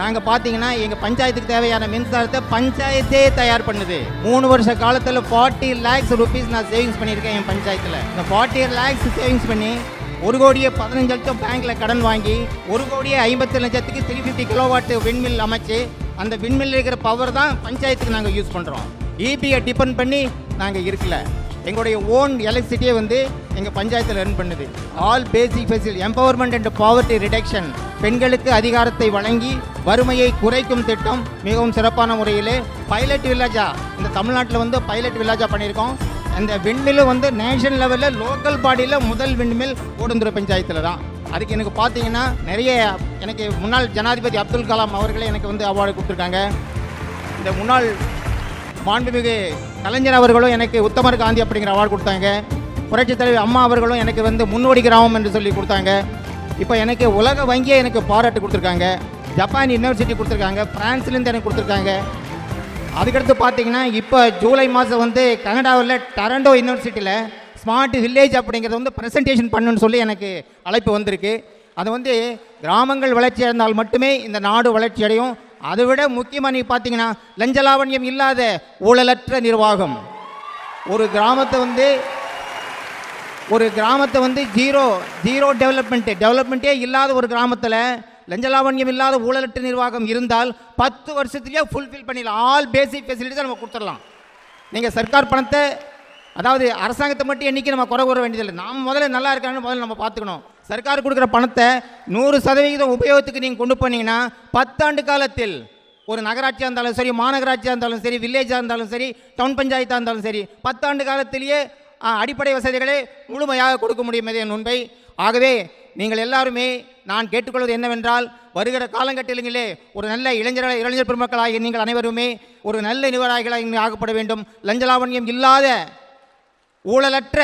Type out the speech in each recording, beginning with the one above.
நாங்கள் பார்த்தீங்கன்னா எங்கள் பஞ்சாயத்துக்கு தேவையான மின்சாரத்தை பஞ்சாயத்தே தயார் பண்ணுது. 3 வருஷ காலத்தில் 40 lakhs rupees நான் சேவிங்ஸ் பண்ணியிருக்கேன் என் பஞ்சாயத்தில். இந்த 40 lakhs சேவிங்ஸ் பண்ணி 1,15 லட்சம் பேங்க்கில் கடன் வாங்கி 1,50 லட்சத்துக்கு 350 கிலோவாட் விண்மில் அமைச்சு அந்த விண்மில் இருக்கிற பவர் தான் பஞ்சாயத்துக்கு நாங்கள் யூஸ் பண்ணுறோம். இபியை டிபெண்ட் பண்ணி நாங்கள் இருக்கல. எங்களுடைய ஓன் எலக்ட்ரிசிட்டியை வந்து எங்கள் பஞ்சாயத்தில் ரன் பண்ணுது. All basic facility empowerment and poverty reduction, பெண்களுக்கு அதிகாரத்தை வழங்கி வறுமையை குறைக்கும் திட்டம் மிகவும் சிறப்பான முறையில் பைலட் வில்லேஜா இந்த தமிழ்நாட்டில் வந்து பைலட் வில்லேஜா பண்ணியிருக்கோம். அந்த விண்மில் வந்து நேஷனல் லெவலில் லோக்கல் பாடியில் முதல் விண்மில் ஓடுந்துறை பஞ்சாயத்தில் தான். அதுக்கு எனக்கு பார்த்தீங்கன்னா நிறைய எனக்கு முன்னாள் ஜனாதிபதி அப்துல் கலாம் அவர்களே எனக்கு வந்து அவார்டு கொடுத்துருக்காங்க. இந்த முன்னாள் மாண்புமிகு கலைஞர் அவர்களும் எனக்கு உத்தமர் காந்தி அப்படிங்கிற அவார்டு கொடுத்தாங்க. புரட்சித் தலைவர் அம்மா அவர்களும் எனக்கு வந்து முன்னோடி கிராமம் என்று சொல்லி கொடுத்தாங்க. இப்போ எனக்கு உலக வங்கியை எனக்கு பாராட்டு கொடுத்துருக்காங்க. ஜப்பான் யூனிவர்சிட்டி கொடுத்துருக்காங்க. ஃப்ரான்ஸ்லேருந்து எனக்கு கொடுத்துருக்காங்க. அதுக்கடுத்து பார்த்தீங்கன்னா இப்போ ஜூலை மாதம் வந்து கனடாவில் டொரண்டோ யூனிவர்சிட்டியில் ஸ்மார்ட் வில்லேஜ் அப்படிங்கிறத வந்து ப்ரெசன்டேஷன் பண்ணுன்னு சொல்லி எனக்கு அழைப்பு வந்திருக்கு. அது வந்து கிராமங்கள் வளர்ச்சி அடைந்தால் மட்டுமே இந்த நாடு வளர்ச்சி அடையும். அதை விட முக்கியமாக நீங்கள் பார்த்தீங்கன்னா லஞ்சலாவண்யம் இல்லாத ஊழலற்ற நிர்வாகம். ஒரு கிராமத்தை வந்து ஜீரோ டெவலப்மெண்ட்டே இல்லாத ஒரு கிராமத்தில் லஞ்சலாவண்யம் இல்லாத ஊழலற்ற நிர்வாகம் இருந்தால் 10 வருஷத்துலேயே ஃபுல்ஃபில் பண்ணிடலாம். ஆல் பேசிக் ஃபெசிலிட்டிஸை நம்ம கொடுத்துடலாம். நீங்கள் சர்க்கார் பணத்தை அதாவது அரசாங்கத்தை மட்டும் என்றைக்கு நம்ம குறை கூற வேண்டியதில்லை. நாம் முதல்ல நல்லா இருக்கான்னு முதல்ல நம்ம பார்த்துக்கணும். சர்க்கார் கொடுக்குற பணத்தை 100% உபயோகத்துக்கு நீங்கள் கொண்டு போனீங்கன்னா 10 ஆண்டு காலத்தில் ஒரு நகராட்சியாக இருந்தாலும் சரி, மாநகராட்சியாக இருந்தாலும் சரி, வில்லேஜாக இருந்தாலும் சரி, டவுன் பஞ்சாயத்தாக இருந்தாலும் சரி, 10 ஆண்டு காலத்திலேயே அடிப்படை வசதிகளை முழுமையாக கொடுக்க முடியும் என் உண்மை. ஆகவே நீங்கள் எல்லாருமே நான் கேட்டுக்கொள்வது என்னவென்றால், வருகிற காலங்கட்டிலே ஒரு நல்ல இளைஞர் பெருமக்களாகிய நீங்கள் அனைவருமே ஒரு நல்ல நிர்வாகிகளாக ஆகப்பட வேண்டும். லஞ்சலாவண்யம் இல்லாத ஊழலற்ற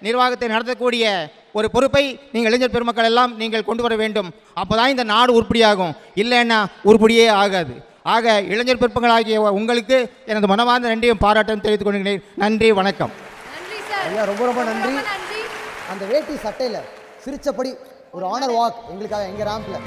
நிர்வாகத்தை நடத்தக்கூடிய ஒரு பொறுப்பை நீங்கள் இளைஞர் பெருமக்கள் எல்லாம் நீங்கள் கொண்டு வர வேண்டும். அப்போ தான் இந்த நாடு உருப்படியாகும். இல்லைன்னா உருப்படியே ஆகாது. ஆக இளைஞர் பெருமக்கள் ஆகிய உங்களுக்கு எனது மனமார்ந்த நன்றியும் பாராட்டும் தெரிவித்துக் கொள்கிறேன். நன்றி, வணக்கம். ஐயா, ரொம்ப ரொம்ப நன்றி. அந்த வேட்டி சட்டையில் சிரிச்சபடி ஒரு ஆனர் வாக் எங்களுக்காக எங்கள் ரேம்பில்